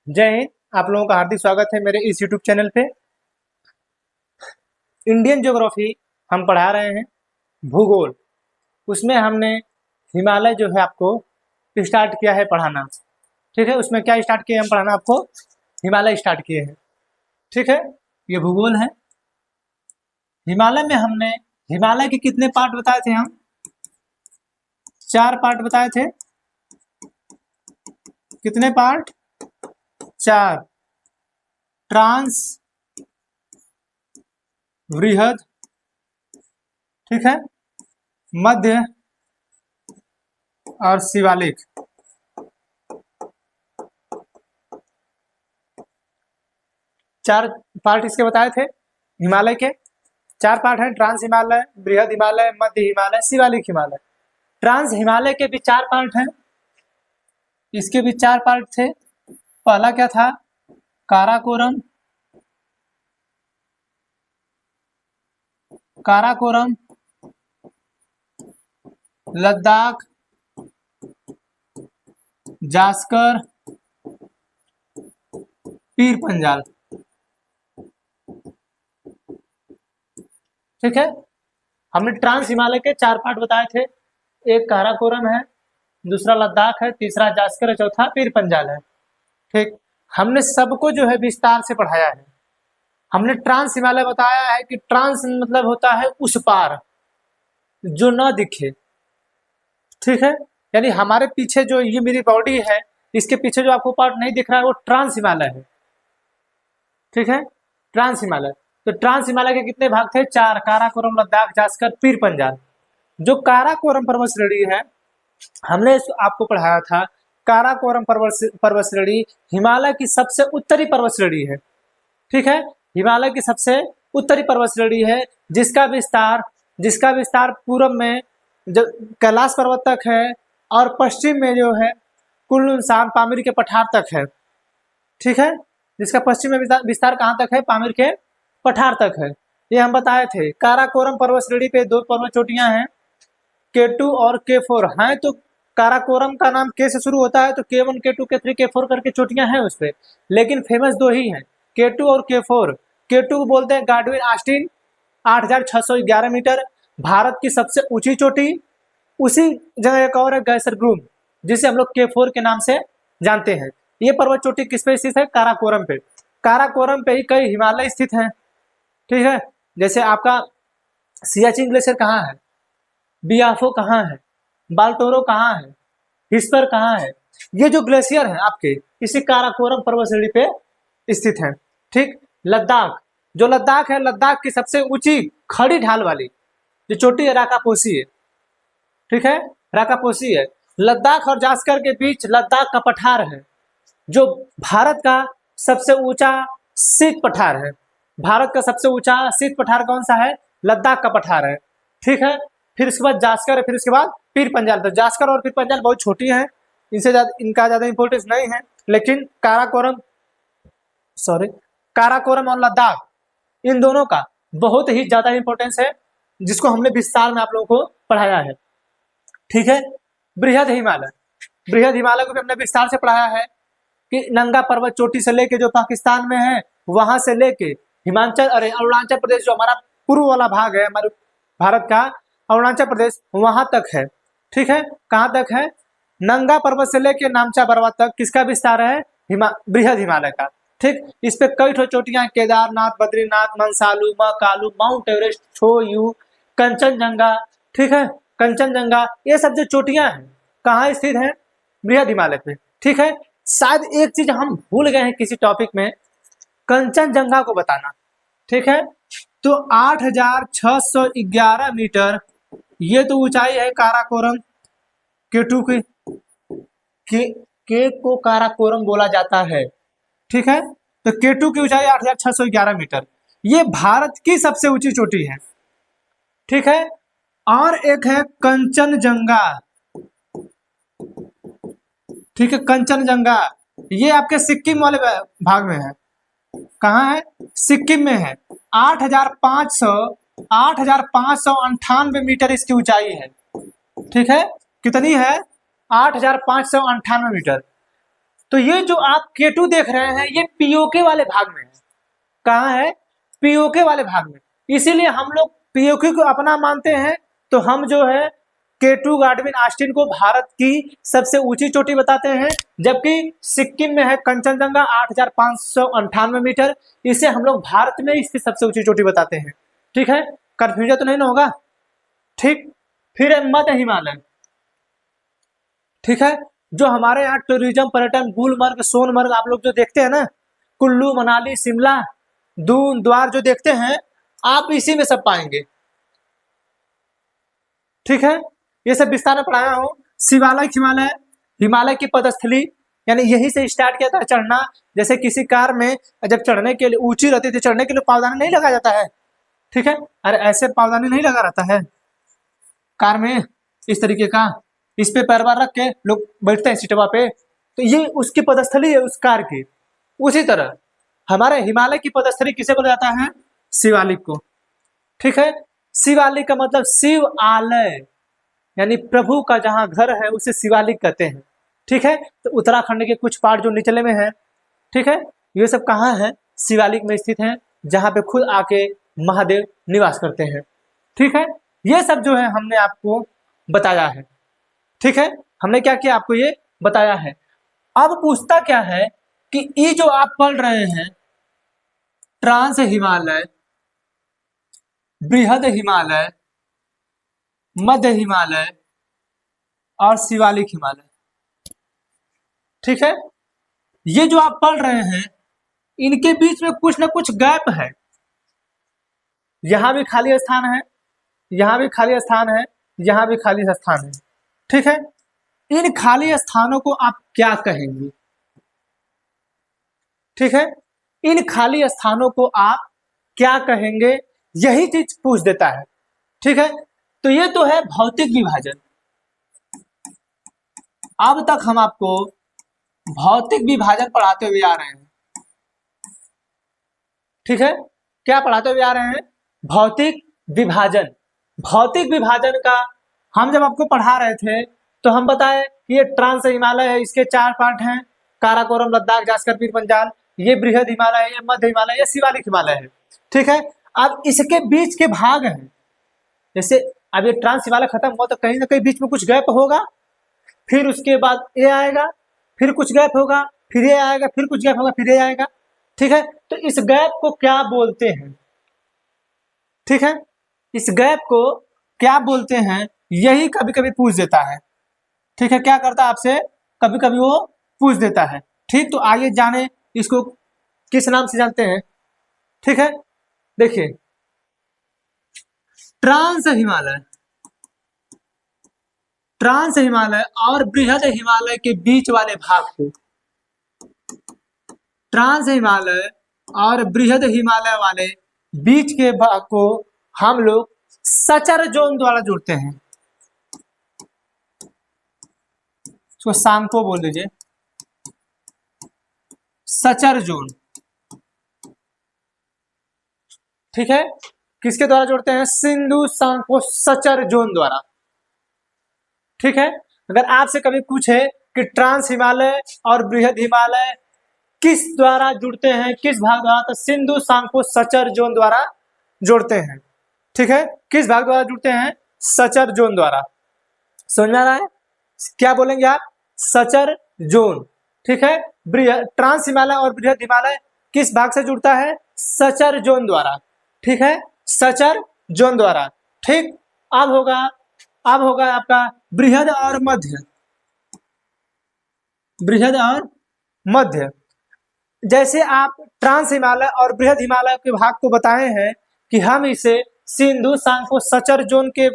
जय हिंद। आप लोगों का हार्दिक स्वागत है मेरे इस यूट्यूब चैनल पे। इंडियन ज्योग्राफी हम पढ़ा रहे हैं, भूगोल। उसमें हमने हिमालय जो है आपको स्टार्ट किया है पढ़ाना। ठीक है, उसमें क्या स्टार्ट किए हम पढ़ाना आपको? हिमालय स्टार्ट किए हैं। ठीक है, ये भूगोल है। हिमालय में हमने हिमालय के कितने पार्ट बताए थे? हम 4 पार्ट बताए थे। कितने पार्ट? 4। ट्रांस, वृहद, ठीक है, मध्य और शिवालिक। 4 पार्ट इसके बताए थे। हिमालय के 4 पार्ट हैं: ट्रांस हिमालय, बृहद हिमालय, मध्य हिमालय, शिवालिक हिमालय। ट्रांस हिमालय के भी 4 पार्ट हैं। इसके भी 4 पार्ट थे। पहला क्या था? काराकोरम, काराकोरम, लद्दाख, जास्कर, पीर पंजाल। ठीक है, हमने ट्रांस हिमालय के 4 पार्ट बताए थे। एक काराकोरम है, दूसरा लद्दाख है, तीसरा जास्कर है, चौथा पीर पंजाल है। ठीक, हमने सबको जो है विस्तार से पढ़ाया है। हमने ट्रांस हिमालय बताया है कि ट्रांस मतलब होता है उस पार, जो न दिखे। ठीक है, यानी हमारे पीछे जो ये मेरी बॉडी है, इसके पीछे जो आपको पार्ट नहीं दिख रहा है वो ट्रांस हिमालय है। ठीक है, ट्रांस हिमालय। तो ट्रांस हिमालय के कितने भाग थे? 4। काराकोरम, लद्दाख, जास्कर, पीर पंजाल। जो काराकोरम पर्वत श्रेणी है, हमने आपको पढ़ाया था। काराकोरम पर्वत श्रेणी हिमालय की सबसे उत्तरी पर्वत श्रेणी है। ठीक है, हिमालय की सबसे उत्तरी पर्वत श्रेणी है, जिसका विस्तार पूर्व में कैलाश पर्वत तक है और पश्चिम में जो है कुल्लू, शाम, पामीर के पठार तक है। ठीक है, जिसका पश्चिम में विस्तार कहाँ तक है? पामीर के पठार तक है। ये हम बताए थे। काराकोरम पर्वत श्रेणी पे 2 पर्वत चोटियां हैं, K2 और K4 हैं। तो काराकोरम का नाम K से शुरू होता है, तो K1, K2, K3, K4 करके चोटियां हैं उस पे, लेकिन फेमस 2 ही हैं, K2 और K4। K2 को बोलते हैं गाडविन ऑस्टिन, 8611 मीटर, भारत की सबसे ऊंची चोटी। उसी जगह एक और है गैसरग्रुम, जिसे हम लोग K4 के नाम से जानते हैं। ये पर्वत चोटी किस पे स्थित है? काराकोरम पे। काराकोरम पे ही कई हिमालय स्थित हैं। ठीक है, जैसे आपका सियाचिन ग्लेशियर कहाँ है, बियाफो कहाँ है, बाल्टोरो कहाँ है, हिस्पर कहाँ है, ये जो ग्लेशियर हैं आपके, इसी काराकोरम पर्वत श्रेणी पे स्थित हैं। ठीक, लद्दाख, जो लद्दाख है, लद्दाख की सबसे ऊंची खड़ी ढाल वाली जो चोटी है, राकापोसी है। ठीक है, राकापोसी है। लद्दाख और जास्कर के बीच लद्दाख का पठार है, जो भारत का सबसे ऊंचा शीत पठार है। भारत का सबसे ऊंचा शीत पठार कौन सा है? लद्दाख का पठार है। ठीक है, फिर उसके बाद जास्कर है, फिर उसके बाद पीर पंजाल। तो जास्कर और पीर पंजाल बहुत छोटी हैं, इनका ज्यादा इंपॉर्टेंस नहीं है, लेकिन काराकोरम और लद्दाख, इन दोनों का बहुत ही ज्यादा इंपॉर्टेंस है, जिसको हमने विस्तार में आप लोगों को पढ़ाया है। ठीक है, बृहद हिमालय, बृहद हिमालय को भी हमने विस्तार से पढ़ाया है कि नंगा पर्वत चोटी से लेके जो पाकिस्तान में है, वहां से लेके अरुणाचल प्रदेश, जो हमारा पूर्व वाला भाग है हमारे भारत का, अरुणाचल प्रदेश, वहां तक है। ठीक है, कहां तक है? नंगा पर्वत से लेके नामचा बरवा तक किसका विस्तार है? बृहद हिमालय का। ठीक, इस पे कई ठो चोटियां, केदारनाथ, बद्रीनाथ, मनसालू, महाकालू, माउंट एवरेस्ट, छोयू, कंचनजंगा। ठीक है, कंचनजंगा, ये सब जो चोटियां हैं कहाँ स्थित है? बृहद हिमालय पे। ठीक है, शायद एक चीज हम भूल गए हैं किसी टॉपिक में, कंचनजंगा को बताना। ठीक है, तो 8611 मीटर ये तो ऊंचाई है काराकोरम K2 की। के को काराकोरम बोला जाता है। ठीक है, तो K2 की ऊंचाई 8611 मीटर, ये भारत की सबसे ऊंची चोटी है। ठीक है, और एक है कंचनजंगा। ठीक है, कंचनजंगा ये आपके सिक्किम वाले भाग में है। कहाँ है? सिक्किम में है। 8,598 मीटर इसकी ऊंचाई है। ठीक है, कितनी है? 8,598 मीटर। तो ये जो आप K2 देख रहे हैं ये पीओके वाले भाग में है। कहाँ है? पीओके वाले भाग में। इसीलिए हम लोग पीओके को अपना मानते हैं। तो हम जो है K2 गाडविन ऑस्टिन को भारत की सबसे ऊंची चोटी बताते हैं, जबकि सिक्किम में है कंचनजंगा 8,598 मीटर। इसे हम लोग भारत में इसकी सबसे ऊंची चोटी बताते हैं। ठीक है, कंफ्यूजन तो नहीं ना होगा? ठीक, फिर है मध्य हिमालय। ठीक है, जो हमारे यहाँ टूरिज्म पर्यटन गुलमर्ग सोनमर्ग आप लोग जो देखते हैं ना, कुल्लू मनाली शिमला दून द्वार जो देखते हैं, आप इसी में सब पाएंगे। ठीक है, ये सब विस्तार में पढ़ाया हूँ। शिवालिक हिमालय, हिमालय की पदस्थली, यानी यही से स्टार्ट किया था चढ़ना। जैसे किसी कार में जब चढ़ने के लिए ऊंची रहती थी, चढ़ने के लिए पावदानी नहीं लगा जाता है। ठीक है, अरे ऐसे पावदानी नहीं लगा रहता है कार में, इस तरीके का, इस पे पैर बार रख के लोग बैठते हैं सीटवा पे, तो ये उसकी पदस्थली है उस कार की। उसी तरह हमारे हिमालय की पदस्थली किसे बोला जाता है? शिवालिक को। ठीक है, शिवालिक का मतलब शिव आलय, यानी प्रभु का जहां घर है उसे शिवालिक कहते हैं। ठीक है, तो उत्तराखंड के कुछ पार्ट जो निचले में है, ठीक है, ये सब कहाँ है? शिवालिक में स्थित है, जहां पे खुद आके महादेव निवास करते हैं। ठीक है, ये सब जो है हमने आपको बताया है। ठीक है, हमने क्या किया? आपको ये बताया है। अब पूछता क्या है कि ये जो आप पढ़ रहे हैं ट्रांस हिमालय, बृहद हिमालय, मध्य हिमालय और शिवालिक हिमालय, ठीक है, ये जो आप पढ़ रहे हैं इनके बीच में कुछ ना कुछ गैप है। यहां भी खाली स्थान है, यहां भी खाली स्थान है, यहां भी खाली स्थान है। ठीक है, इन खाली स्थानों को आप क्या कहेंगे? ठीक है, इन खाली स्थानों को आप क्या कहेंगे? यही चीज पूछ देता है। ठीक है, तो ये तो है भौतिक विभाजन। अब तक हम आपको भौतिक विभाजन पढ़ाते हुए आ रहे हैं। ठीक है, क्या पढ़ाते हुए आ रहे हैं? भौतिक विभाजन। भौतिक विभाजन का हम जब आपको पढ़ा रहे थे तो हम बताए कि ये ट्रांस हिमालय है, इसके 4 पार्ट हैं, काराकोरम, लद्दाख, जास्कर, पीर पंजाल। ये बृहद हिमालय है, ये मध्य हिमालय, ये शिवालिक हिमालय है। ठीक है, अब इसके बीच के भाग हैं। जैसे अब ये ट्रांस हिमालय खत्म हुआ तो कहीं ना कहीं बीच में कुछ गैप होगा, फिर उसके बाद ये आएगा, फिर कुछ गैप होगा, फिर ये आएगा, फिर कुछ गैप होगा, फिर ये आएगा। ठीक है, तो इस गैप को क्या बोलते हैं? ठीक है, इस गैप को क्या बोलते हैं? यही कभी कभी पूछ देता है। ठीक है, क्या करता है आपसे? कभी कभी वो पूछ देता है। ठीक, तो आइए जाने इसको किस नाम से जानते हैं। ठीक है, देखिए ट्रांस हिमालय, ट्रांस हिमालय और बृहद हिमालय के बीच वाले भाग को, ट्रांस हिमालय और बृहद हिमालय वाले बीच के भाग को हम लोग सचर जोन द्वारा जोड़ते हैं। इसको सांको बोल दीजिए, सचर जोन। ठीक है, किसके द्वारा जोड़ते हैं? सिंधु सांको सचर जोन द्वारा। ठीक है, अगर आपसे कभी पूछे कि ट्रांस हिमालय और बृहद हिमालय किस द्वारा जुड़ते हैं, किस भाग द्वारा, तो सिंधु सांको सचर जोन द्वारा जोड़ते हैं। ठीक है, किस भाग द्वारा जुड़ते हैं? सचर जोन द्वारा। समझ में आ रहा है? क्या बोलेंगे आप? Suture zone. ठीक है, ट्रांस हिमालय और बृहद हिमालय किस भाग से जुड़ता है? सचर जोन द्वारा। ठीक है, सचर जोन द्वारा। ठीक, अब होगा आपका बृहद और मध्य, बृहद और मध्य। जैसे आप ट्रांस हिमालय और बृहद हिमालय के भाग को बताए हैं कि हम इसे सिंधु सांको सचर जोन के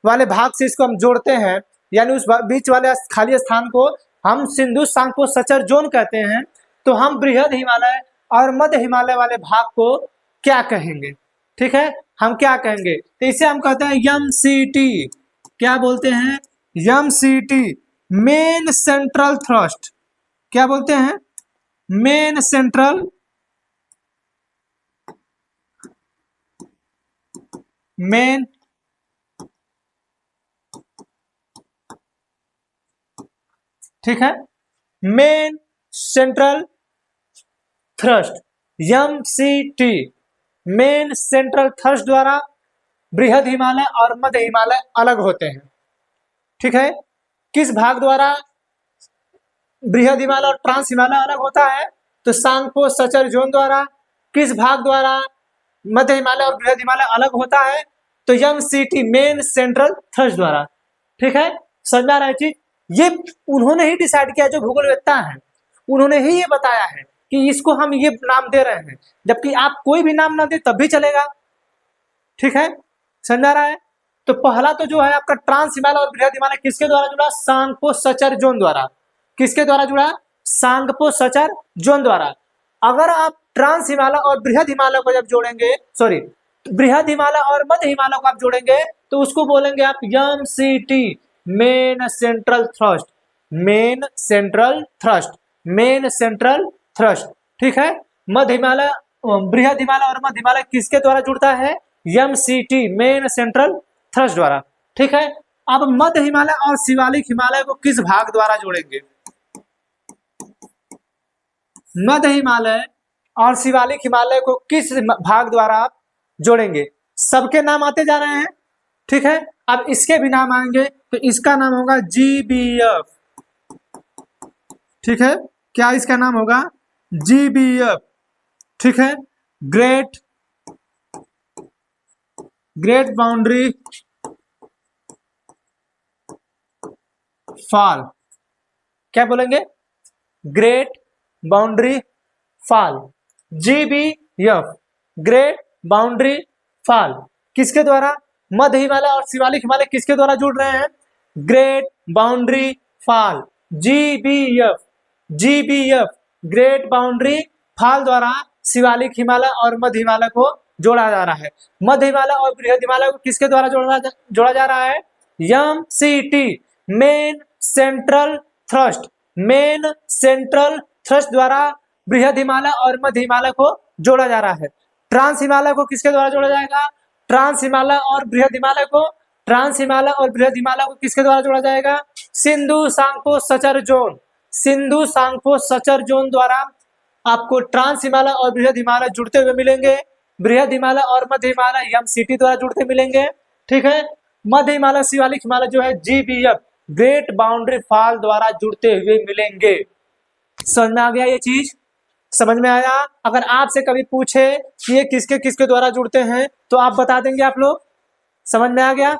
वाले भाग से इसको हम जोड़ते हैं, यानी उस बीच वाले खाली स्थान को हम सिंधु सांको सचर जोन कहते हैं। तो हम बृहद हिमालय और मध्य हिमालय वाले भाग को क्या कहेंगे? ठीक है, हम क्या कहेंगे? तो इसे हम कहते हैं एमसीटी। क्या बोलते हैं? MCT, main central thrust. क्या बोलते हैं? मेन सेंट्रल मेन ठीक है, main central thrust, MCT, main central thrust द्वारा बृहद हिमालय और मध्य हिमालय अलग होते हैं। ठीक है, किस भाग द्वारा बृहद हिमालय और ट्रांस हिमालय अलग होता है? तो सांगपो सचर जोन द्वारा। किस भाग द्वारा मध्य हिमालय और बृहद हिमालय अलग होता है? तो MCT, मेन सेंट्रल थ्रस्ट द्वारा। ठीक है, समझ में आ रहा है चीज? ये उन्होंने ही डिसाइड किया, जो भूगोलवेत्ता है उन्होंने ही ये बताया है कि इसको हम ये नाम दे रहे हैं, जबकि आप कोई भी नाम ना दे तब भी चलेगा। ठीक है, समझ आ रहा है? तो पहला तो जो है आपका ट्रांस हिमालय और बृहद हिमालय किसके द्वारा जुड़ा? सांगपो सचर जोन द्वारा। किसके द्वारा जुड़ा? सांगपो सचर जोन द्वारा। अगर आप ट्रांस हिमालय और बृहद हिमालय को जब जोड़ेंगे, सॉरी, बृहद हिमालय और मध्य हिमालय को आप जोड़ेंगे तो उसको बोलेंगे आप MCT, main central thrust, main central thrust, main central thrust. ठीक है, मध्य हिमालय, बृहद हिमालय और मध्य हिमालय किसके द्वारा जुड़ता है? MCT, मेन सेंट्रल थ्रस्ट द्वारा। ठीक है, अब मध्य हिमालय और शिवालिक हिमालय को किस भाग द्वारा जोड़ेंगे? मध्य हिमालय और शिवालिक हिमालय को किस भाग द्वारा आप जोड़ेंगे? सबके नाम आते जा रहे हैं। ठीक है, अब इसके भी नाम आएंगे तो इसका नाम होगा GBF। ठीक है, क्या इसका नाम होगा? GBF। ठीक है, ग्रेट बाउंड्री फॉल। क्या बोलेंगे? Great boundary fall, GBF, great boundary fall. किसके द्वारा? मध्य हिमालय और शिवालिक हिमालय किसके द्वारा जुड़ रहे हैं? Great boundary fall, GBF, great boundary fall द्वारा शिवालिक हिमालय और मध्य हिमालय को जोड़ा जा रहा है। मध्य हिमालय और बृहद हिमालय को किसके द्वारा जोड़ा जा रहा है? MCT, main central thrust, main central thrust द्वारा बृहद हिमालय और मध्य हिमालय को जोड़ा जा रहा है। ट्रांस हिमालय को किसके द्वारा जोड़ा जाएगा? ट्रांस हिमालय और बृहद हिमालय को किसके द्वारा जोड़ा जाएगा? Sindhu Tsangpo suture zone, Sindhu Tsangpo suture zone द्वारा आपको ट्रांस हिमालय और बृहद हिमालय जुड़ते हुए मिलेंगे। बृहद हिमालय और मध्य हिमालय MCT द्वारा जुड़ते मिलेंगे। ठीक है, मध्य हिमालय शिवालिक हिमालय जो है GBF, ग्रेट बाउंड्री फॉल द्वारा जुड़ते हुए मिलेंगे। समझ में आ गया? ये चीज समझ में आया? अगर आपसे कभी पूछे कि ये किसके किसके द्वारा जुड़ते हैं तो आप बता देंगे आप लोग। समझ में आ गया?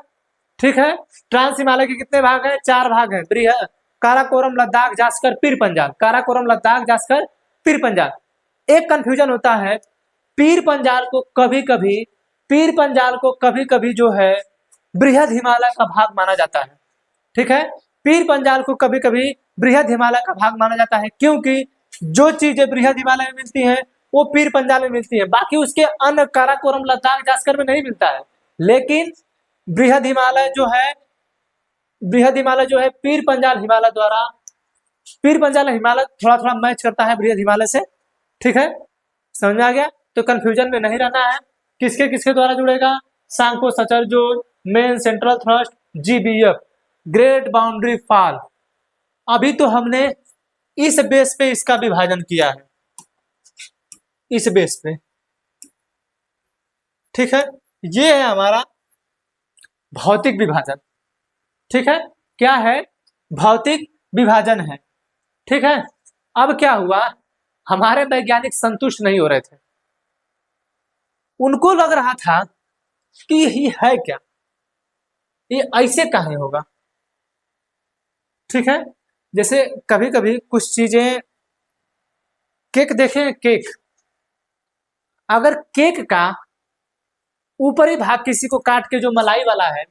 ठीक है, ट्रांस हिमालय के कितने भाग हैं? 4 भाग हैं, बृहद, काराकोरम, लद्दाख, जास्कर, पीर पंजाल। काराकोरम, लद्दाख, जास्कर, पीर पंजाल। एक कंफ्यूजन होता है, पीर पंजाल को कभी कभी जो है बृहद हिमालय का भाग माना जाता है। ठीक है, पीर पंजाल को कभी कभी बृहद हिमालय का भाग माना जाता है, क्योंकि जो चीजें बृहद हिमालय में मिलती हैं वो पीर पंजाल में मिलती है, बाकी उसके अन्य काराकोरम, लद्दाख, जास्कर में नहीं मिलता है। लेकिन बृहद हिमालय जो है पीर पंजाल हिमालय थोड़ा थोड़ा मैच करता है बृहद हिमालय से। ठीक है, समझ में आ गया? तो कंफ्यूजन में नहीं रहना है। किसके किसके द्वारा जुड़ेगा? Tsangpo suture zone, main central thrust, GBF, great boundary fault. अभी तो हमने इस बेस पे इसका विभाजन किया है, इस बेस पे। ठीक है, ये है हमारा भौतिक विभाजन। ठीक है, क्या है? भौतिक विभाजन है। ठीक है, अब क्या हुआ, हमारे वैज्ञानिक संतुष्ट नहीं हो रहे थे। उनको लग रहा था कि ये है क्या, ये ऐसे काहे होगा। ठीक है, जैसे कभी कभी कुछ चीजें, केक देखें, केक, अगर केक का ऊपरी भाग किसी को काट के जो मलाई वाला है,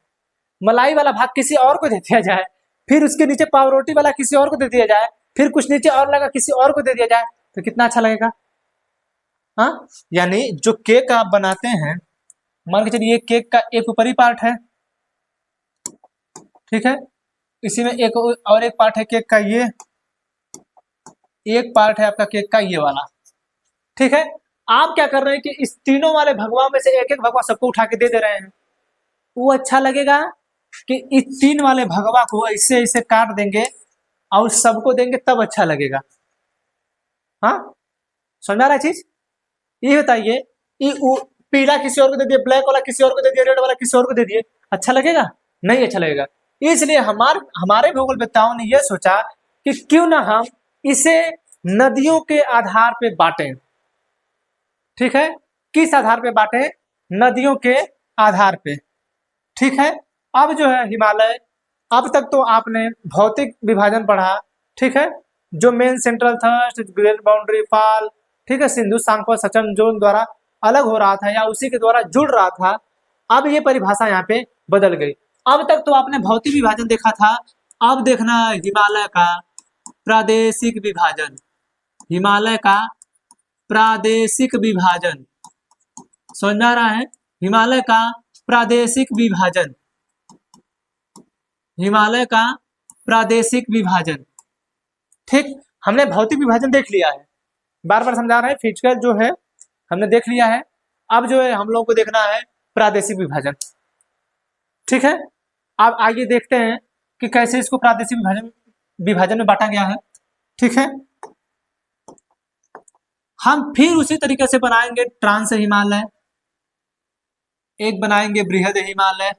मलाई वाला भाग किसी और को दे दिया जाए, फिर उसके नीचे पावरोटी वाला किसी और को दे दिया जाए, फिर कुछ नीचे और लगा किसी और को दे दिया जाए, तो कितना अच्छा लगेगा। हाँ, यानी जो केक आप बनाते हैं, मान के चलिए केक का एक ऊपरी पार्ट है, ठीक है, इसी में एक और एक पार्ट है केक का, ये एक पार्ट है आपका केक का ये वाला। ठीक है, आप क्या कर रहे हैं कि इस तीनों वाले भगवाओं में से एक एक भगवा सबको उठा के दे दे रहे हैं। वो अच्छा लगेगा कि इस 3 वाले भगवा को ऐसे ऐसे काट देंगे और सबको देंगे, तब अच्छा लगेगा। हाँ, समझ में आ रहा है चीज? ये बताइए, ये पीला किसी और को दे दिए, ब्लैक वाला किसी और को दे दिए, रेड वाला किसी और को दे दिए, अच्छा लगेगा? नहीं अच्छा लगेगा। इसलिए हमारे भूगोलवेत्ताओं ने यह सोचा कि क्यों ना हम इसे नदियों के आधार पे बांटें। ठीक है, किस आधार पे बांटे? नदियों के आधार पे। ठीक है, अब जो है हिमालय, अब तक तो आपने भौतिक विभाजन पढ़ा, ठीक है, जो main central thrust, great boundary fall, ठीक है, सिंधु सांको सचन जोन द्वारा अलग हो रहा था या उसी के द्वारा जुड़ रहा था। अब ये परिभाषा यहाँ पे बदल गई। अब तक तो आपने भौतिक विभाजन देखा था, अब देखना हिमालय का प्रादेशिक विभाजन। हिमालय का प्रादेशिक विभाजन, समझ में आ रहा है? हिमालय का प्रादेशिक विभाजन, हिमालय का प्रादेशिक विभाजन। ठीक, हमने भौतिक विभाजन देख लिया है, बार बार समझा रहे हैं, फिजिकल जो है हमने देख लिया है, अब जो है हम लोग को देखना है प्रादेशिक विभाजन। ठीक है, अब आइए देखते हैं कि कैसे इसको प्रादेशिक विभाजन में बांटा गया है। ठीक है, हम फिर उसी तरीके से बनाएंगे ट्रांस हिमालय, एक बनाएंगे बृहद हिमालय,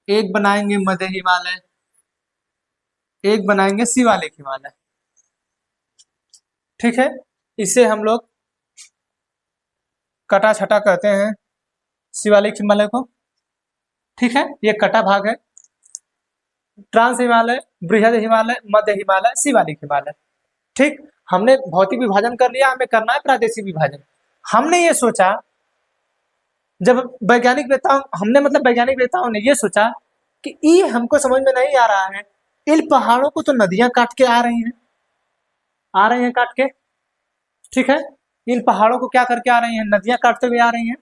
एक बनाएंगे मध्य हिमालय, एक बनाएंगे शिवालिक हिमालय। ठीक है, इसे हम लोग कटा छटा कहते हैं शिवालिक हिमालय को। ठीक है, ये कटा भाग है, ट्रांस हिमालय, बृहद हिमालय, मध्य हिमालय, शिवालिक हिमालय। ठीक, हमने भौतिक विभाजन कर लिया, हमें करना है प्रादेशिक विभाजन। हमने ये सोचा, जब वैज्ञानिक वेताओं हमने मतलब वैज्ञानिक वेताओं ने ये सोचा कि ये हमको समझ में नहीं आ रहा है, इन पहाड़ों को तो नदियां काट के आ रही हैं काट के। ठीक है, इन पहाड़ों को क्या करके आ रही हैं? नदियां काटते हुए आ रही हैं।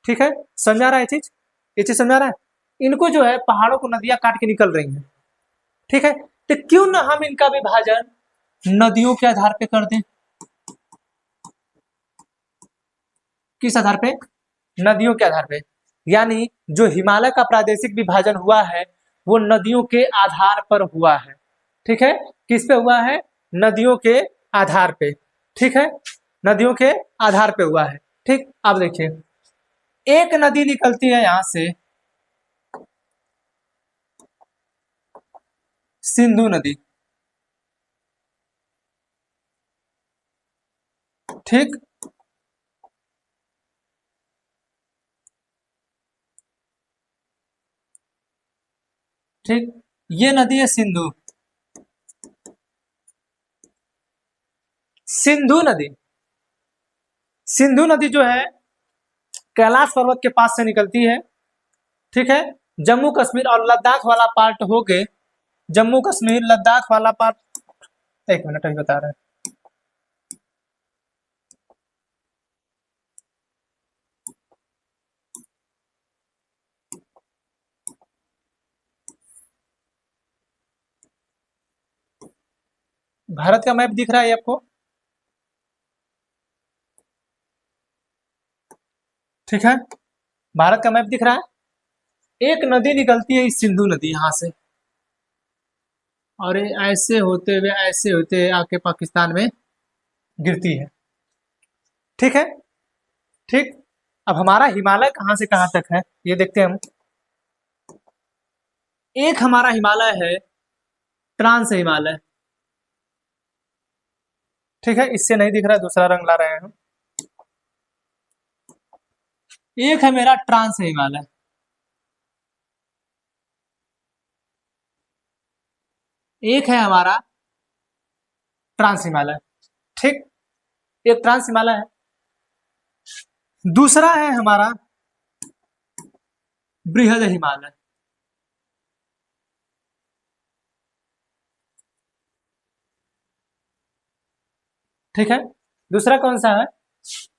ठीक है, समझा रहा है ये चीज समझा रहा है? इनको जो है पहाड़ों को नदियां काट के निकल रही हैं। ठीक है, तो क्यों ना हम इनका विभाजन नदियों के आधार पे कर दें? किस आधार पे? नदियों के आधार पे। यानी जो हिमालय का प्रादेशिक विभाजन हुआ है वो नदियों के आधार पर हुआ है। ठीक है, किस पे हुआ है? नदियों के आधार पे। ठीक है, नदियों के आधार पे हुआ है। ठीक, अब देखिए, एक नदी निकलती है यहां से, सिंधु नदी। ठीक, ठीक, ये नदी है सिंधु, सिंधु नदी। सिंधु नदी जो है कैलाश पर्वत के पास से निकलती है। ठीक है, जम्मू कश्मीर और लद्दाख वाला पार्ट हो गए, जम्मू कश्मीर लद्दाख वाला पार्ट, एक मिनट अभी बता रहे हैं। भारत का मैप दिख रहा है आपको? ठीक है, भारत का मैप दिख रहा है। एक नदी निकलती है, इस सिंधु नदी, यहां से, और ये ऐसे होते हुए आके पाकिस्तान में गिरती है। ठीक है, ठीक, अब हमारा हिमालय कहां से कहां तक है ये देखते हैं हम। एक हमारा हिमालय है ट्रांस हिमालय। ठीक है, इससे नहीं दिख रहा है, दूसरा रंग ला रहे हैं हम। एक है मेरा ट्रांस हिमालय, एक है हमारा ट्रांस हिमालय। ठीक, एक ट्रांस हिमालय है, दूसरा है हमारा बृहद हिमालय। ठीक है, दूसरा कौन सा है?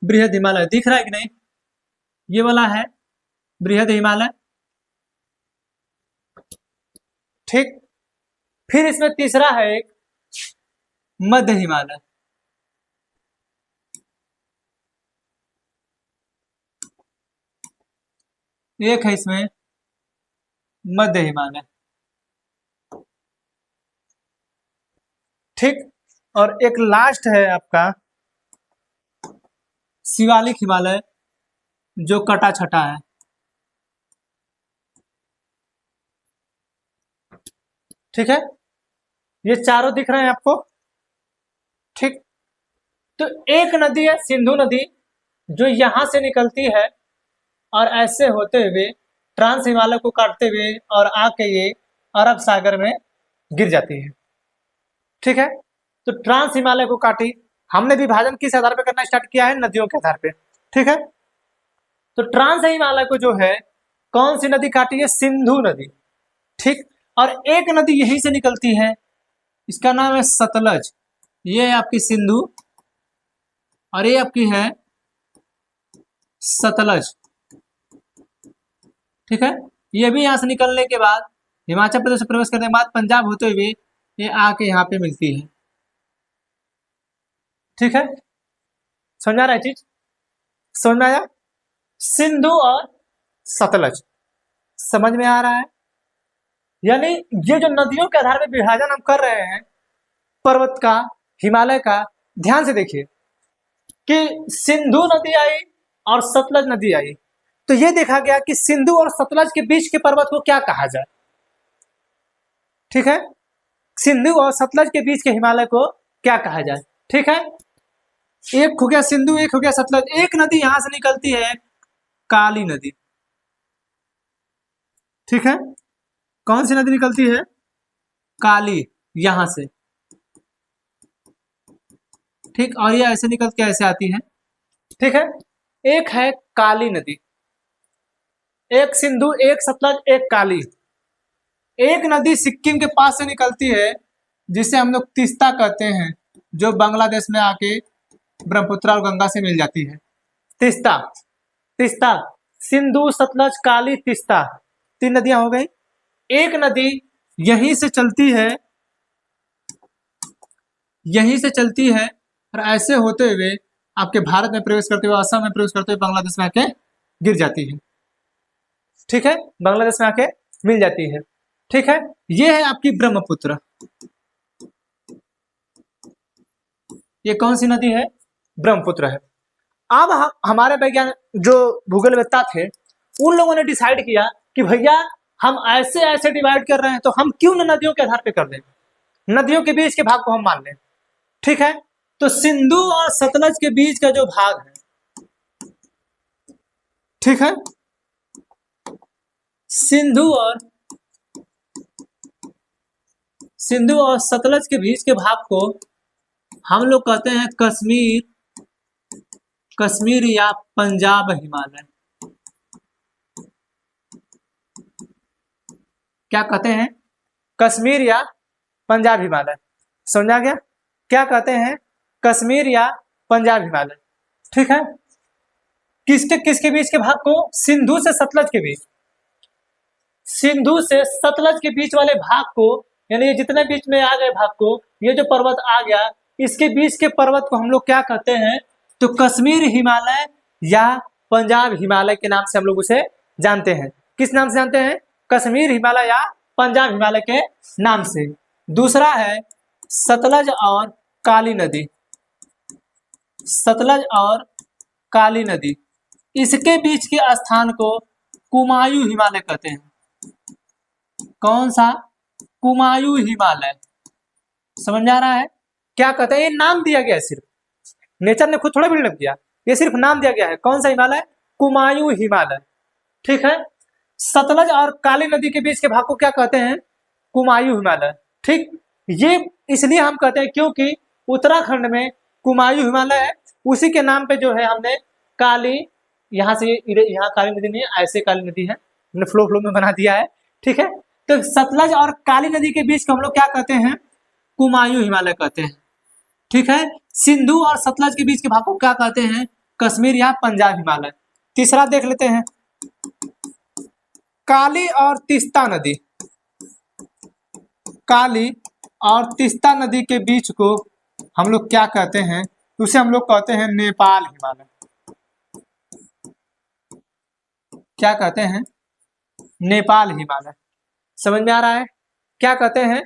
बृहद हिमालय, दिख रहा है कि नहीं? ये वाला है बृहद हिमालय। ठीक, फिर इसमें तीसरा है एक मध्य हिमालय। एक है इसमें मध्य हिमालय। ठीक, और एक लास्ट है आपका शिवालिक हिमालय, जो कटा छटा है। ठीक है, ये चारों दिख रहे हैं आपको। ठीक, तो एक नदी है सिंधु नदी, जो यहां से निकलती है और ऐसे होते हुए ट्रांस हिमालय को काटते हुए और आके ये अरब सागर में गिर जाती है। ठीक है, तो ट्रांस हिमालय को काटी। हमने विभाजन किस आधार पर करना स्टार्ट किया है? नदियों के आधार पे। ठीक है, तो ट्रांस हिमालय को जो है कौन सी नदी काटी है? सिंधु नदी। ठीक, और एक नदी यहीं से निकलती है, इसका नाम है सतलज। ये है आपकी सिंधु और ये आपकी है सतलज। ठीक है, ये भी यहां से निकलने के बाद हिमाचल प्रदेश से प्रवेश करने के बाद पंजाब होते हुए ये आके यहाँ पे मिलती है। ठीक है, समझ आ रहा है चीज? समझ में आया? सिंधु और सतलज समझ में आ रहा है? यानी ये जो नदियों के आधार पर विभाजन हम कर रहे हैं पर्वत का, हिमालय का, ध्यान से देखिए कि सिंधु नदी आई और सतलज नदी आई, तो ये देखा गया कि सिंधु और सतलज के बीच के पर्वत को क्या कहा जाए। ठीक है, सिंधु और सतलज के बीच के हिमालय को क्या कहा जाए? ठीक है, एक हो गया सिंधु, एक हो गया सतलज। एक नदी यहां से निकलती है, काली नदी। ठीक है, कौन सी नदी निकलती है? काली, यहां से। ठीक, और ये ऐसे निकल के ऐसे आती है। ठीक है, एक है काली नदी, एक सिंधु, एक सतलज, एक काली। एक नदी सिक्किम के पास से निकलती है, जिसे हम लोग तीस्ता कहते हैं, जो बांग्लादेश में आके ब्रह्मपुत्र और गंगा से मिल जाती है। तीस्ता, तीस्ता, सिंधु, सतलज, काली, तीस्ता, तीन नदियां हो गई। एक नदी यहीं से चलती है, यहीं से चलती है और ऐसे होते हुए आपके भारत में प्रवेश करते हुए, असम में प्रवेश करते हुए बांग्लादेश में आके गिर जाती है। ठीक है, बांग्लादेश में आके मिल जाती है। ठीक है, ये है आपकी ब्रह्मपुत्र। ये कौन सी नदी है? ब्रह्मपुत्र है। अब हमारे वैज्ञानिक जो भूगोलवेत्ता थे, उन लोगों ने डिसाइड किया कि भैया हम ऐसे ऐसे डिवाइड कर रहे हैं, तो हम क्यों न नदियों के आधार पे कर दें, नदियों के बीच के भाग को हम मान लें। ठीक है, तो सिंधु और सतलज के बीच का जो भाग है, ठीक है, सिंधु और सतलज के बीच के भाग को हम लोग कहते हैं कश्मीर, कश्मीर या पंजाब हिमालय। क्या कहते हैं? कश्मीर या पंजाब हिमालय। समझ आ गया? क्या कहते हैं? कश्मीर या पंजाब हिमालय। ठीक है, किसके किसके बीच के भाग को? सिंधु से सतलज के बीच, सिंधु से सतलज के बीच वाले भाग को, यानी ये जितने बीच में आ गए भाग को, ये जो पर्वत आ गया, इसके बीच के पर्वत को हम लोग क्या कहते हैं? तो कश्मीर हिमालय या पंजाब हिमालय के नाम से हम लोग उसे जानते हैं। किस नाम से जानते हैं? कश्मीर हिमालय या पंजाब हिमालय के नाम से। दूसरा है सतलज और काली नदी, सतलज और काली नदी, इसके बीच के स्थान को कुमायूं हिमालय कहते हैं। कौन सा? कुमायूं हिमालय। समझ आ रहा है? क्या कहते हैं? ये नाम दिया गया है, सिर्फ नेचर ने खुद थोड़ा बिल्डअप किया, ये सिर्फ नाम दिया गया है। कौन सा हिमालय? कुमायूं हिमालय। ठीक है, सतलज और काली नदी के बीच के भाग को क्या कहते हैं? कुमायूं हिमालय। ठीक, ये इसलिए हम कहते हैं क्योंकि उत्तराखंड में कुमायूं हिमालय है, उसी के नाम पे जो है हमने काली, यहाँ से यहाँ काली नदी नहीं है, ऐसे काली नदी है, हमने फ्लो फ्लो में बना दिया है। ठीक है, तो सतलज और काली नदी के बीच को हम लोग क्या कहते हैं? कुमायूं हिमालय कहते हैं। ठीक है, सिंधु और सतलज के बीच के भाग को क्या कहते हैं? कश्मीर या पंजाब हिमालय। तीसरा देख लेते हैं, काली और तीस्ता नदी, काली और तीस्ता नदी के बीच को हम लोग क्या कहते हैं? उसे हम लोग कहते हैं नेपाल हिमालय। क्या कहते हैं? नेपाल हिमालय। समझ में आ रहा है? क्या कहते हैं?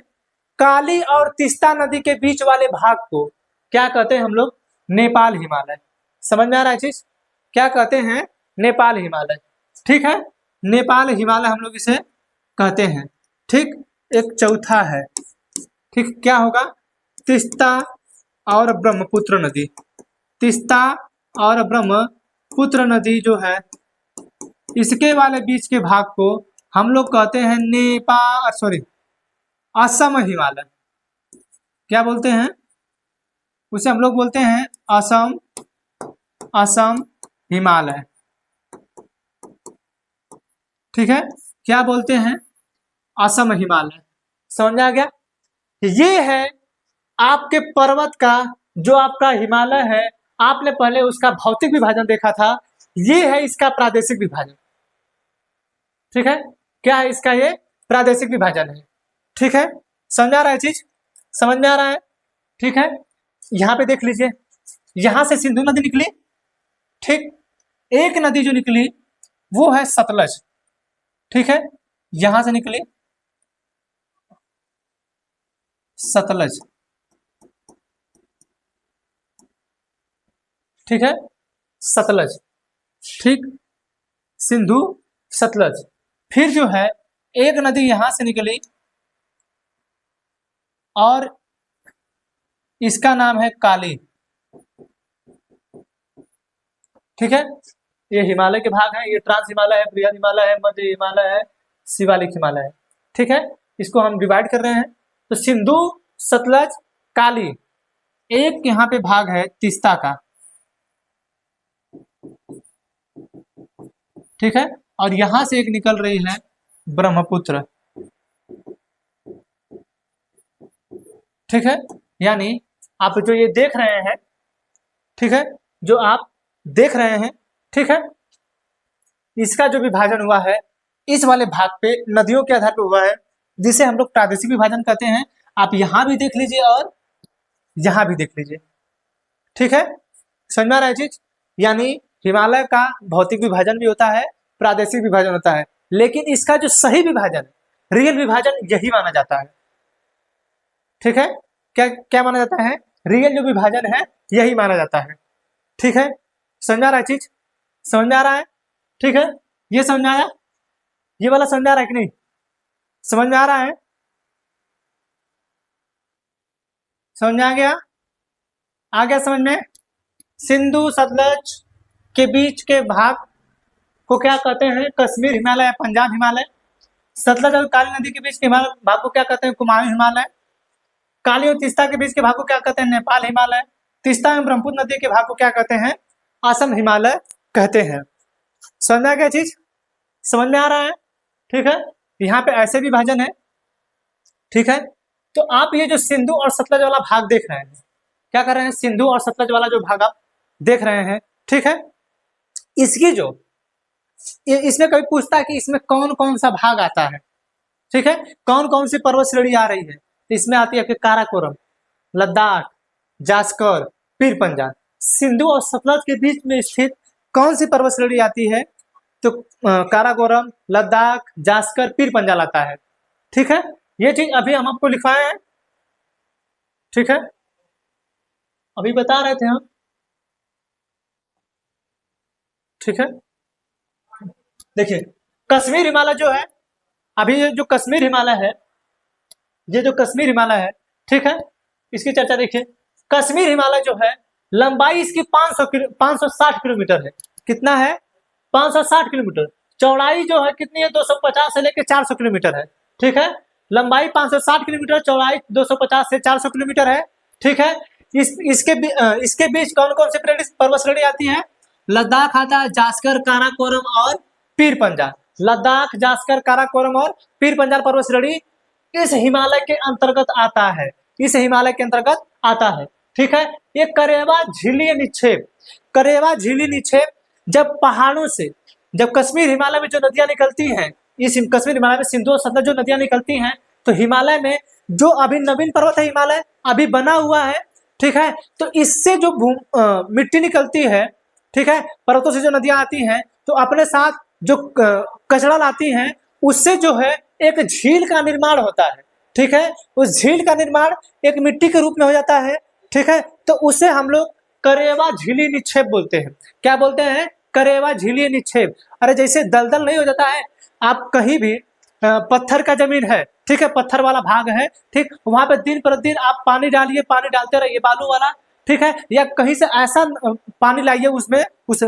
काली और तीस्ता नदी के बीच वाले भाग को क्या कहते हैं हम लोग? नेपाल हिमालय। समझ में आ रहा है चीज? क्या कहते हैं? नेपाल हिमालय। ठीक है, नेपाल हिमालय हम लोग इसे कहते हैं। ठीक, एक चौथा है, ठीक, क्या होगा? तीस्ता और ब्रह्मपुत्र नदी। तीस्ता और ब्रह्मपुत्र नदी जो है, इसके वाले बीच के भाग को हम लोग कहते हैं नेपाल, सॉरी, असम हिमालय। क्या बोलते हैं उसे? हम लोग बोलते हैं असम, असम हिमालय। ठीक है, क्या बोलते हैं? असम हिमालय। समझ में आ गया? ये है आपके पर्वत का, जो आपका हिमालय है, आपने पहले उसका भौतिक विभाजन देखा था, ये है इसका प्रादेशिक विभाजन। ठीक है, क्या है इसका? ये प्रादेशिक विभाजन है। ठीक है, समझ आ रहा है चीज? समझ में आ रहा है? ठीक है, यहाँ पे देख लीजिए, यहां से सिंधु नदी निकली। ठीक, एक नदी जो निकली वो है सतलज। ठीक है, यहां से निकली सतलज। ठीक है, सतलज। ठीक, सिंधु, सतलज। फिर जो है एक नदी यहां से निकली और इसका नाम है काली। ठीक है, ये हिमालय के भाग है, ये ट्रांस हिमालय है, बृहद हिमालय है, मध्य हिमालय है, शिवालिक हिमालय है। ठीक है, इसको हम डिवाइड कर रहे हैं। तो सिंधु, सतलज, काली। एक यहाँ पे भाग है तीस्ता का। ठीक है, और यहां से एक निकल रही है ब्रह्मपुत्र। ठीक है, यानी आप जो ये देख रहे हैं, ठीक है, जो आप देख रहे हैं, ठीक है, इसका जो विभाजन हुआ है इस वाले भाग पे नदियों के आधार पर हुआ है, जिसे हम लोग प्रादेशिक विभाजन कहते हैं। आप यहां भी देख लीजिए और यहां भी देख लीजिए। ठीक है, समझ में आ रहा है चीज? यानी हिमालय का भौतिक विभाजन भी होता है, प्रादेशिक विभाजन होता है, लेकिन इसका जो सही विभाजन, रियल विभाजन, यही माना जाता है। ठीक है, क्या क्या माना जाता है? रियल जो विभाजन है यही माना जाता है। ठीक है, समझ आ रहा है चीज? समझ में आ रहा है? ठीक है, ये समझ में आया? ये वाला समझ में आ रहा है कि नहीं? समझ में आ रहा है? समझ में आ गया? आ गया समझ में? सिंधु सतलज के बीच के भाग को क्या कहते हैं? कश्मीर हिमालय या पंजाब हिमालय। सतलज और काली नदी के बीच के भाग को क्या कहते हैं? कुमाऊं हिमालय। काली और तीस्ता के बीच के भाग को क्या कहते हैं? नेपाल हिमालय। तीस्ता एवं ब्रह्मपुत्र नदी के भाग को क्या कहते हैं? असम हिमालय कहते हैं। समझ में आ गया चीज? समझ में आ रहा है? ठीक है, यहाँ पे ऐसे विभाजन है। ठीक है, तो आप ये जो सिंधु और सतलज वाला भाग देख रहे हैं, क्या कर रहे हैं? सिंधु और सतलज वाला जो भाग आप देख रहे हैं, ठीक है, इसकी जो इसमें कभी पूछता है कि इसमें कौन कौन सा भाग आता है। ठीक है, कौन कौन सी पर्वत श्रेणी आ रही है? इसमें आती है काराकोरम, लद्दाख, जास्कर, पीर पंजाल। सिंधु और सतलज के बीच में स्थित कौन सी पर्वत श्रेणी आती है? तो काराकोरम, लद्दाख, जास्कर, पीर पंजाल आता है। ठीक है, ये चीज अभी हम आपको लिखवाए हैं। ठीक है, अभी बता रहे थे हम। ठीक है, देखिए कश्मीर हिमालय जो है, अभी ये जो कश्मीर हिमालय है, ये जो कश्मीर हिमालय है, ठीक है, इसकी चर्चा देखिए। कश्मीर हिमालय जो है, लंबाई इसकी 560 किलोमीटर है। कितना है? 560 किलोमीटर। चौड़ाई जो है कितनी है? 250 से लेकर 400 किलोमीटर है। ठीक है, लंबाई 560 किलोमीटर, चौड़ाई 250 से 400 किलोमीटर है। ठीक है, इसके बीच कौन कौन से पर्वत श्रेणी आती है? लद्दाख आता है, जास्कर, काराकोरम और पीर पंजाल। लद्दाख, जास्कर, काराकोरम और पीर पंजाल पर्वत श्रेणी इस हिमालय के अंतर्गत आता है। इस हिमालय के अंतर्गत आता है। ठीक है, ये करेवा झिल्ली निक्षेप, करेवा झिल्ली निक्षेप जब पहाड़ों से, जब कश्मीर हिमालय में जो नदियां निकलती हैं, इस कश्मीर हिमालय में सिंधु और सतलज जो नदियां निकलती हैं, तो हिमालय में जो अभी नवीन पर्वत है, हिमालय अभी बना हुआ है। ठीक है, तो इससे जो मिट्टी निकलती है, ठीक है, पर्वतों से जो नदियां आती हैं, तो अपने साथ जो कचरा लाती हैं, उससे जो है एक झील का निर्माण होता है। ठीक है। उस झील का निर्माण एक मिट्टी के रूप में हो जाता है, ठीक है। तो उसे हम लोग करेवा झीली निक्षेप बोलते हैं। क्या बोलते हैं? करेवा झीली निक्षेप। अरे जैसे दलदल नहीं हो जाता है, आप कहीं भी पत्थर का जमीन है, ठीक है, पत्थर वाला भाग है, ठीक, वहां पे दिन प्रतिदिन आप पानी डालिए, पानी डालते रहिए बालू वाला, ठीक है, या कहीं से ऐसा पानी लाइए उसमें, उस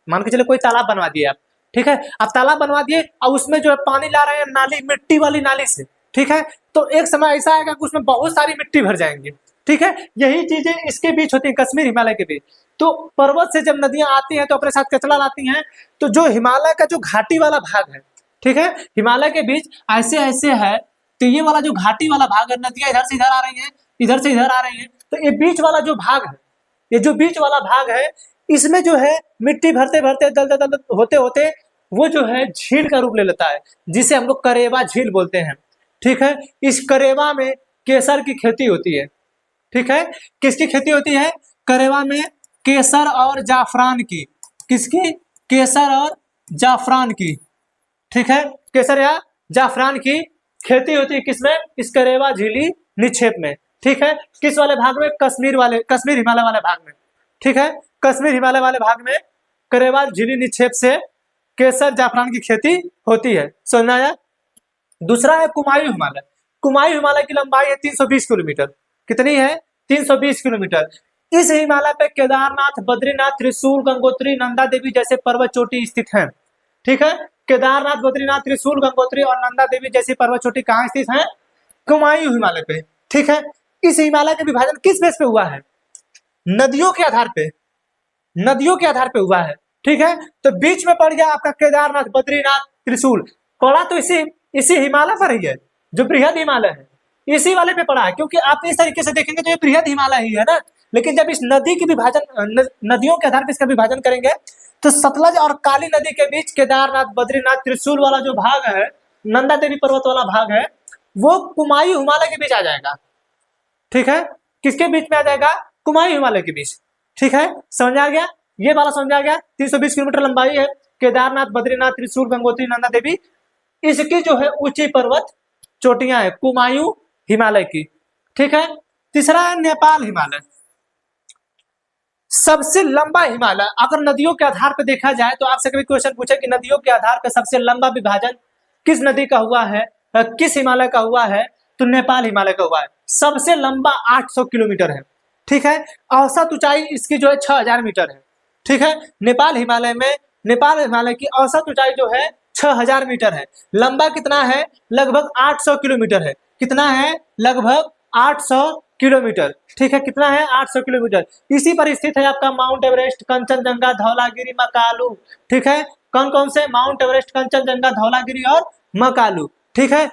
मान के चले कोई तालाब बनवा दिए आप, ठीक है, आप तालाब बनवा दिए और उसमें जो है पानी ला रहे हैं नाली, मिट्टी वाली नाली से, ठीक है, तो एक समय ऐसा आएगा कि उसमें बहुत सारी मिट्टी भर जाएंगी, ठीक है। यही चीजें इसके बीच होती है, कश्मीर हिमालय के बीच। तो पर्वत से जब नदियां आती हैं तो अपने साथ कचरा लाती हैं, तो जो हिमालय का जो घाटी वाला भाग है, ठीक है, हिमालय के बीच ऐसे ऐसे है, तो ये वाला जो घाटी वाला भाग है, नदियां इधर से इधर आ रही हैं, इधर से इधर आ रही हैं, तो ये बीच वाला जो भाग है, ये जो बीच वाला भाग है, इसमें जो है मिट्टी भरते भरते दल दल दल होते होते वो जो है झील का रूप ले लेता है, जिसे हम लोग करेवा झील बोलते हैं, ठीक है। इस करेवा में केसर की खेती होती है, ठीक है। किसकी खेती होती है? करेवा में केसर और जाफरान की। किसकी? केसर और जाफरान की, ठीक है, केसर या जाफरान की खेती होती है। किसमें? इस करेवा झीली निक्षेप में, ठीक है। किस वाले भाग में? कश्मीर हिमालय वाले भाग में, ठीक है, कश्मीर हिमालय वाले भाग में करेवा झीली निक्षेप से केसर जाफरान की खेती होती है। समझ आया? दूसरा है कुमायूं हिमालय। कुमायूं हिमालय की लंबाई है 320 किलोमीटर। कितनी है? 320 किलोमीटर। इस हिमालय पे केदारनाथ, बद्रीनाथ, त्रिशूल, गंगोत्री, नंदा देवी जैसे पर्वत चोटी स्थित हैं, ठीक है। केदारनाथ, बद्रीनाथ, त्रिशूल, गंगोत्री और नंदा देवी जैसी पर्वत चोटी कहाँ स्थित है? कुमायूं हिमालय पे, ठीक है। इस हिमालय का विभाजन किस बेस पे हुआ है? नदियों के आधार पे, नदियों के आधार पे हुआ है, ठीक है। तो बीच में पड़ गया आपका केदारनाथ, बद्रीनाथ, त्रिशूल, पड़ा तो इसी हिमालय पर ही है, जो बृहद हिमालय है, इसी वाले पे पड़ा है, क्योंकि आप इस तरीके से देखेंगे तो ये बृहद हिमालय ही है ना। लेकिन जब इस नदी की विभाजन, नदियों के आधार पर इसका विभाजन करेंगे, तो सतलज और काली नदी के बीच केदारनाथ, बद्रीनाथ, त्रिशूल वाला जो भाग है, नंदा देवी पर्वत वाला भाग है, वो कुमायूं हिमालय के बीच आ जाएगा, ठीक है। किसके बीच में आ जाएगा? कुमायूं हिमालय के बीच, ठीक है। समझ आ गया? ये वाला समझ आ गया। 320 किलोमीटर लंबाई है केदारनाथ, बद्रीनाथ, त्रिशूल, गंगोत्री, नंदा देवी, इसकी जो है ऊंची पर्वत चोटियां है कुमायूं हिमालय की, ठीक है। तीसरा है नेपाल हिमालय, सबसे लंबा हिमालय। अगर नदियों के आधार पर देखा जाए तो आपसे कभी क्वेश्चन पूछे कि नदियों के आधार पर सबसे लंबा विभाजन किस नदी का हुआ है, किस हिमालय का हुआ है, तो नेपाल हिमालय का हुआ है। सबसे लंबा 800 किलोमीटर है, ठीक है। औसत ऊंचाई इसकी जो है 6000 मीटर है, ठीक है। नेपाल हिमालय की औसत ऊंचाई जो है 6000 मीटर है। लंबा कितना है? लगभग 800 किलोमीटर है। कितना है? लगभग 800 किलोमीटर, ठीक है। कितना है? 800 किलोमीटर। इसी पर स्थित है आपका माउंट एवरेस्ट, कंचनजंगा, धौलागिरी, मकालू, ठीक है। कौन कौन से? माउंट एवरेस्ट, कंचनजंगा, धौलागिरी और मकालू, ठीक है।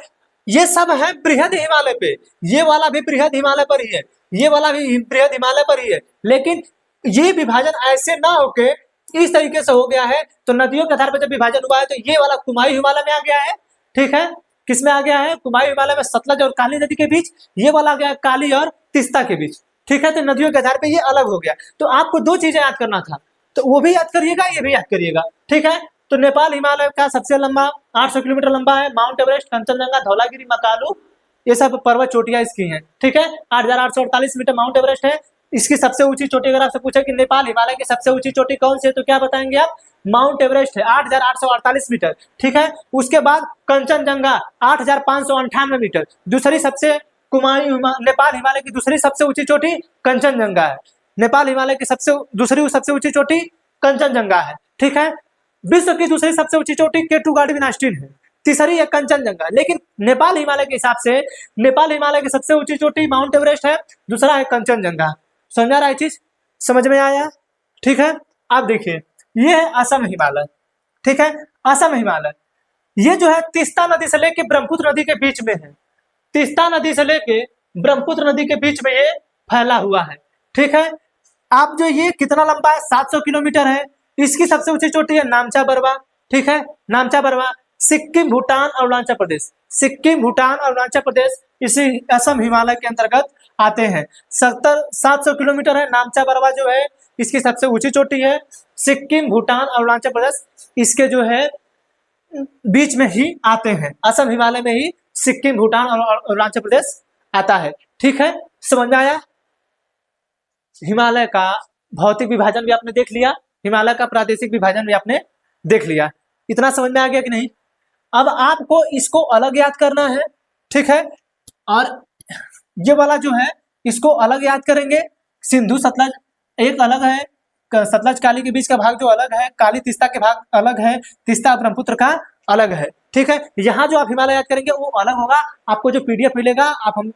ये सब है बृहद हिमालय पे। ये वाला भी बृहद हिमालय पर ही है, ये वाला भी बृहद हिमालय पर ही है। लेकिन ये विभाजन ऐसे ना होके इस तरीके से हो गया है, तो नदियों के आधार पर जब विभाजन हुआ है तो ये वाला कुमायूं हिमालय में आ गया है, ठीक है। किस में आ गया है? कुमायूं हिमालय में सतलज और काली नदी के बीच। ये वाला आ गया काली और तीस्ता के बीच, ठीक है। तो नदियों के आधार पर ये अलग हो गया। तो आपको दो चीजें याद करना था, तो वो भी याद करिएगा, ये भी याद करिएगा, ठीक है। तो नेपाल हिमालय का सबसे लंबा 800 किलोमीटर लंबा है। माउंट एवरेस्ट, कंचनजंगा, धौलागिरी, मकालू, ये सब पर्वत चोटियां इसकी हैं, ठीक है। 8848 मीटर माउंट एवरेस्ट है। इसकी सबसे ऊंची चोटी, अगर आपसे पूछे कि नेपाल हिमालय की सबसे ऊंची चोटी कौन सी है, तो क्या बताएंगे आप? माउंट एवरेस्ट है, 8848 मीटर, ठीक है। उसके बाद कंचनजंगा 8598 मीटर। दूसरी सबसे नेपाल हिमालय की दूसरी सबसे ऊंची चोटी कंचनजंगा है। नेपाल हिमालय की दूसरी सबसे ऊंची चोटी कंचनजंगा है, ठीक है। विश्व की दूसरी सबसे ऊंची चोटी केटू गार्डविनास्टीन है, तीसरी है कंचनजंगा। लेकिन नेपाल हिमालय के हिसाब से नेपाल हिमालय की सबसे ऊंची चोटी माउंट एवरेस्ट है, दूसरा है कंचनजंगा। समझा रहा है चीज? समझ में आया? ठीक है। आप देखिए, ये है असम हिमालय, ठीक है। असम हिमालय ये जो है तीस्ता नदी से लेके ब्रह्मपुत्र नदी के बीच में है। तीस्ता नदी से लेके ब्रह्मपुत्र नदी के बीच में ये फैला हुआ है, ठीक है। आप जो ये कितना लंबा है? 700 किलोमीटर है। इसकी सबसे ऊंची चोटी है नामचा बरवा, ठीक है। नामचा बरवा सिक्किम, भूटान, अरुणाचल प्रदेश, सिक्किम, भूटान, अरुणाचल प्रदेश इसी असम हिमालय के अंतर्गत आते हैं। 700 किलोमीटर है नामचा बरवा जो है, इसकी सबसे ऊंची चोटी है। सिक्किम, भूटान, अरुणाचल प्रदेश इसके जो है बीच में ही आते हैं, असम हिमालय में ही सिक्किम, भूटान और अरुणाचल प्रदेश आता है। ठीक है, समझ में आया? हिमालय का भौतिक विभाजन भी आपने देख लिया, हिमालय का प्रादेशिक विभाजन भी आपने देख लिया। इतना समझ में आ गया कि नहीं? अब आपको इसको अलग याद करना है। ठीक है, और ये वाला जो है इसको अलग याद करेंगे। सिंधु सतलज एक अलग है, सतलज काली के बीच का भाग जो अलग है, काली तीस्ता के भाग अलग है, तीस्ता ब्रह्मपुत्र का अलग है। ठीक है, यहाँ जो आप हिमालय याद करेंगे वो अलग होगा। आपको जो पीडीएफ मिलेगा,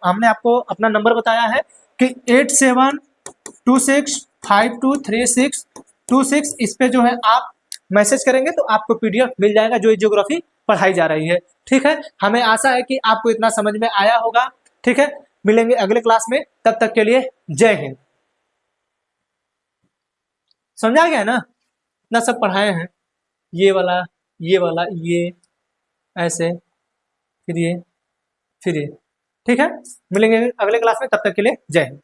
हमने आपको अपना नंबर बताया है कि 8726523626, इस पे जो है आप मैसेज करेंगे तो आपको पीडीएफ मिल जाएगा जो ज्योग्राफी पढ़ाई जा रही है। ठीक है, हमें आशा है कि आपको इतना समझ में आया होगा। ठीक है, मिलेंगे अगले क्लास में, तब तक के लिए जय हिंद। समझा गया ना? इतना सब पढ़ाए हैं, ये वाला ये वाला ये ऐसे, फिर ये फिर ये। ठीक है, मिलेंगे अगले क्लास में, तब तक के लिए जय हिंद।